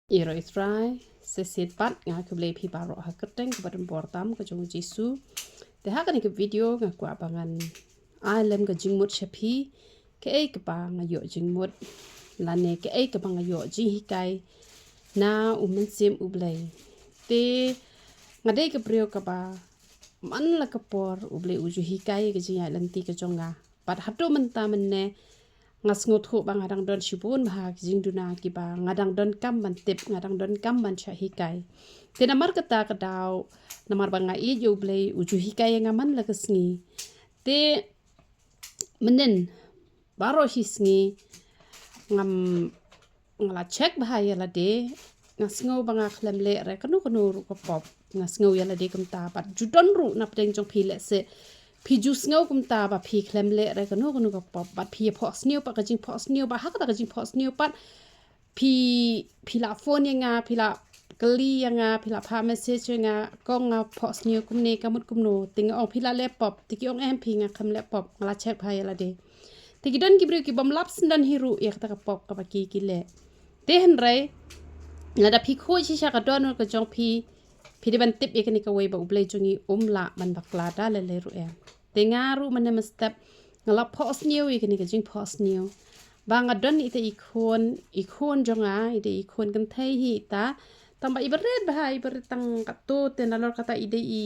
Iroi try sesit pat nga kublei pi baro ha keteng ke badan bortam ke jong jisu te ha kan ke video nga kwa bangan alem ke jingmut shapi ke ai ke ba nga yo jingmut lane ke ai ke ba nga yo ji hikai na umen sim ublei te nga dei ke brio ke ba man la ke por ublei uju hikai ke jing lanti ke jonga pat hatu menta menne ngas ngotho bang adang don shibun bah jing duna ki ba ngadang don kam ban tip ngadang don kam ban cha hikai te namar kata kadau namar banga i jo blei uju hikai ngaman la kesngi te menen baro hisngi ngam ngala check bahaya la de ngas ngau banga khlem le re kanu ru ko pop ngas ngau ya la de kum ta pat judon ru nap deng jong phi le se pi jus ngau kum ta ba pi klem le re kanu ko pop bat pi phos niu pa ka jing phos niu ba ha ka jing phos niu pat pi la phone nga pi la kali nga pi la pa message nga kong nga phos niu kum ne kamut kum no ting ong pi la laptop ti ki ong em pi nga kham laptop ngala check bhai la de ti ki don ki bru ki bom laps dan hiru ya ka ka pop ka ba ki le te hen re nga da pi kho chi sha ka don ka jong pi de ban tip ya ka ni ka wei ba ublei jungi la man bakla da le ru em tengaru mana mestep ngalap pos niu ikini kajing pos niu bang adon ite ikon jonga ite ikon kan thai hi ta tamba ibaret bahai ibaret tang katu tenalor kata ide I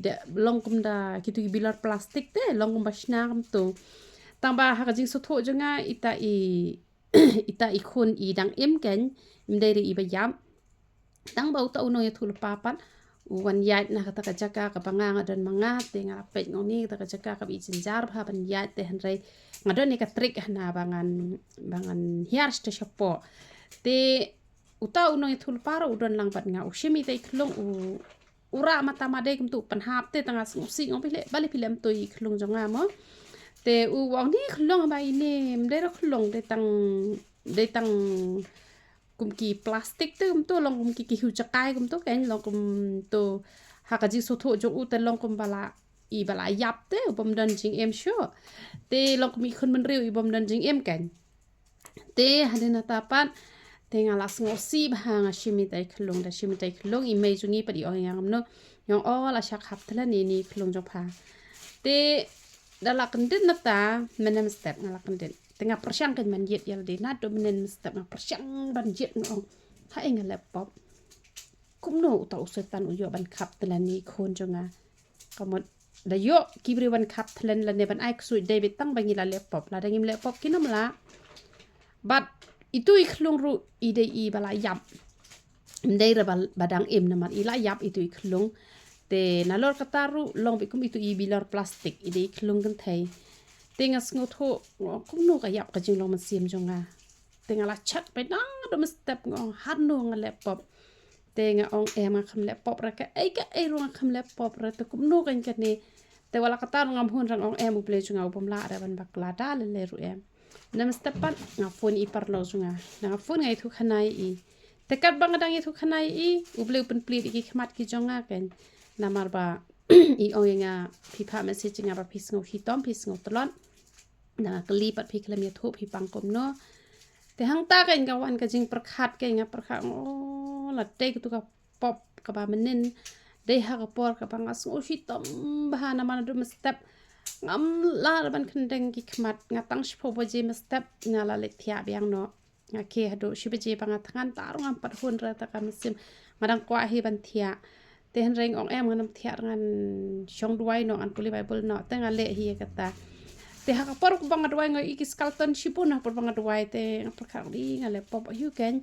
de longkum da kitu bilar plastik te longkum basna kam tu tamba hakajing sotho jonga ita ikon idang em ken imdai I bayam tang bau ta uno ya thul papat wan yat na kata kajaka ka panganga dan manga te nga pet ngoni kata kajaka ka bi jinjar pha ban yat te hanrei ngadon ni ka trick na bangan hiar sto shapo te uta uno thul para udon lang bat nga ushimi te khlong ura mata made kum tu pan hap te tanga si ngom pile bali pilem to I khlong jonga mo te u wang ni khlong ba ini mde ro khlong de tang kum ki plastik tu kum tu long kum ki hu chakai kum tu ken long kum tu hakaji sotho jo u te long kum bala yap te bom dan jing em sho te long kum khun man riu bom dan jing em ken te hadena tapat te ngalas ngosi bha nga shimi tai khlong I mei jungi padi ong yang no yong all ashak hap thala ni khlong jo pha te dala kendit nata menem step ngala kendit tengah persiang kan manjit yal de na do menen step na persiang banjit ngong ha eng laptop kum no ta usetan uyo ban khap telani khon jonga kamot da yo kibri ban khap telen la ne ban ai ksui david tang bangi la laptop la dangim laptop kinam la but itu ikhlung ru ide I bala yap ndai ra badang em na mar ila yap itu ikhlung te nalor kataru long bikum itu I bilar plastik ide ikhlung kan thai tengas ngotho kum no ka yap ka jing long man sim jonga tengala chat pe dang do step ngong han no nga laptop tenga ong em kham laptop ra ka ai ro kham laptop ra te kum no kan ne te wala ka tar ngam hun rang ong em uple junga bom la ra ban bakla da le ru em nam step pat nga phone I parlo junga nga phone ngai thu khanai I te kat bang dang I thu khanai I uple pen plit ki khmat ki jonga ken namar ba I oinga pipa message nga ba pisngo hitom pisngo tlon na kali pat pi klam ya thu pi pangkom no te hang ta kan gawan ka jing perkhat ke nga perkhat la te tu ka pop ka ba menen de ha ka por ka pangas ngo hitom bahana mana do step ngam la ban khendeng ki khmat nga tang shpo boje step nga la le thia biang no nga ke hado shibeje banga thangan tar ngam pat hun ra ta ka misim madang kwa hi ban thia te han reng ong em nganam thia ngan shong duai no an puli bible no te nga le hi kata te ha ka por ku banga duai ngai iki skalton shipuna por banga duai te perkhang di nga le pop yu ken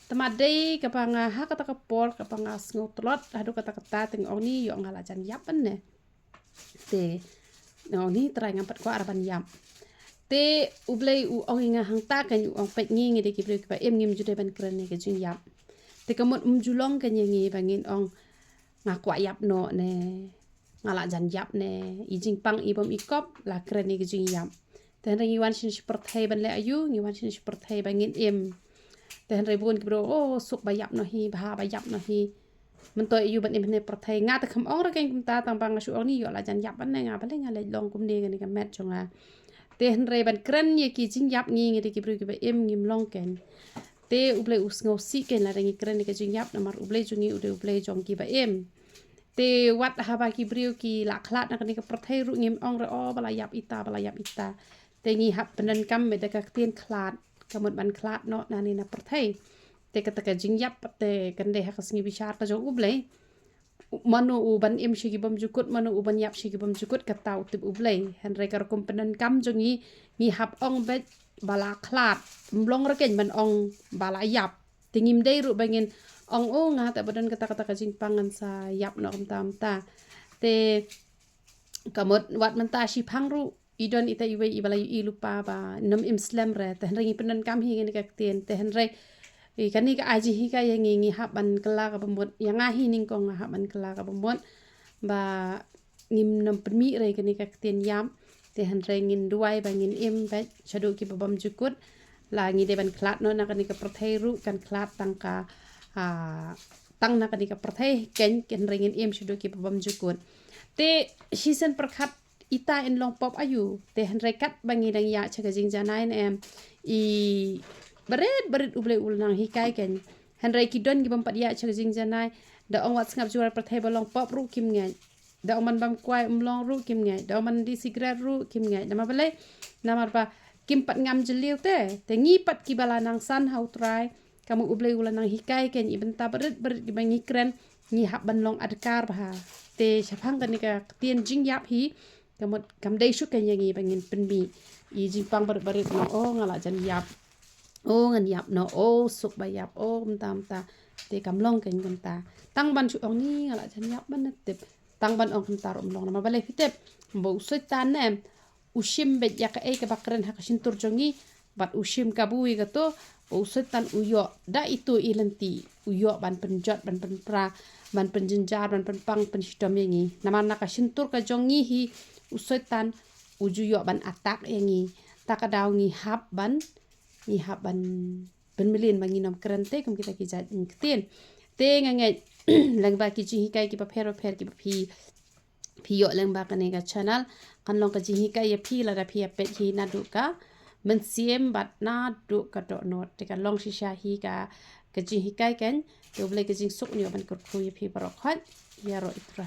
tamade ka banga ha kata ka por ka banga sngotlot hadu kata teng ong ni yo ngala jan yapan ne te no ni trai ngam pat ko araban yam te ublei u ong nga hang ta kan u ong pet ngi ngi de ki bre ka em ngim jude ban kren ne ke jing yam te kamot julong kan ngi bangin ong nga kwa yap no ne ngala jan yap ne ijing pang ibom ikop la kren ni ke jing yam ten ri wan shin perthai ban le ayu ngi wan shin perthai bangin em ten ri bun ki bro suk ba yap no hi bha ba yap no hi man to ayu ban em ne perthai nga ta kham ong ra ken kum ta tang bang su ong ni yo la jan yap ban ne nga ba le nga le long kum ne ga ni ka met jonga ten ri ban kren ye ki jing yap ngi ngi de ki bro ki ba em ngim long ken te uble usngau si ken la rangi kren ke jing yap namar uble jungi uble jong ki ba em te wat haba ki brio ki la khlat na kan ke prothei ru ngim ong re o bala yap ita te ngi hap penan kam me de ka tien khlat kamut ban khlat no na ni na prothei te ka ta ka jing yap te kan de ha kasngi bichar ka jong uble manu uban im shigi bam jukut manu uban yap shigi bam jukut ka tau tip uble han re kar kompenan kam jongi ngi hap ong bet bala khlat mlong ra ken ban ong bala yap tingim dei ru bangin ong o nga ta badan kata ka jing pangan sa yap no tam ta te kamot wat man ta shi phang ru idon ita iwe ibala i lupa ba nam im slam re te han re penan kam hi ni ka tien te han re kan ni ka aji hikai yang ngi haban kala ka bambot yang ahi ning kong haban kala ka bambot ba ngim nam permi re kan ni ka tien yam te han re ngin duai ba ngin im ba chadu ki babam jukut la ngi de ban klat no na kan ni ka prothei ru kan klat tang ka tang na kan ni ka prothei ken re ngin im chadu ki babam jukut te shisen perkhat ita en long pop ayu te han re kat bangi dang ya chaga jing janai em i berit uble ulang hikai ken han rai kidon gi bam padia chaga jing janai da ong wat ngap jual perthai balong pop ru kim ngai da man bam kwai umlong ru kim ngai da man di sigret ru kim ngai nama bale nama ba kim pat ngam jeliu te ngi pat ki bala nang san hau trai kamu uble ulang hikai ken i benta berit gi bangi kren ngi hab ban long adkar ba te chapang kan ni ka tien jing yap hi kamot kam dei shu ken yangi bangin penbi i jing pang berit no o ngala jan yap o ngan yap no o suk ba yap o tam ta te kam long ken kam ta tang ban chu ong ni ngala jan yap ban tep tang ban ong kam tar long na ma bale hitep bo usoi tan nem ushim bet ya ka e ka bakren ha ka shintur jongi bat ushim kabui ga to usoi tan uyo da itu ilenti uyo ban penjot ban penpra ban penjenjar ban penpang penshidom yangi nama na ka shintur ka jongi hi usoi tan ujuyo ban atak yangi takadaw ngi hap ban penmelin bangi nom kerente kum kita ki jat ingtin te ngangai lang ba ki jing hikai ki pa pher ki pa phi yo lang ba kane ka channel kan long ka jing hikai ya phi la da phi pet hi na du ka men siem bat na du ka do not te ka long shisha hi ka jing hikai ken to ble ka jing suk ni ban kur khu ya phi barok khat ya ro itra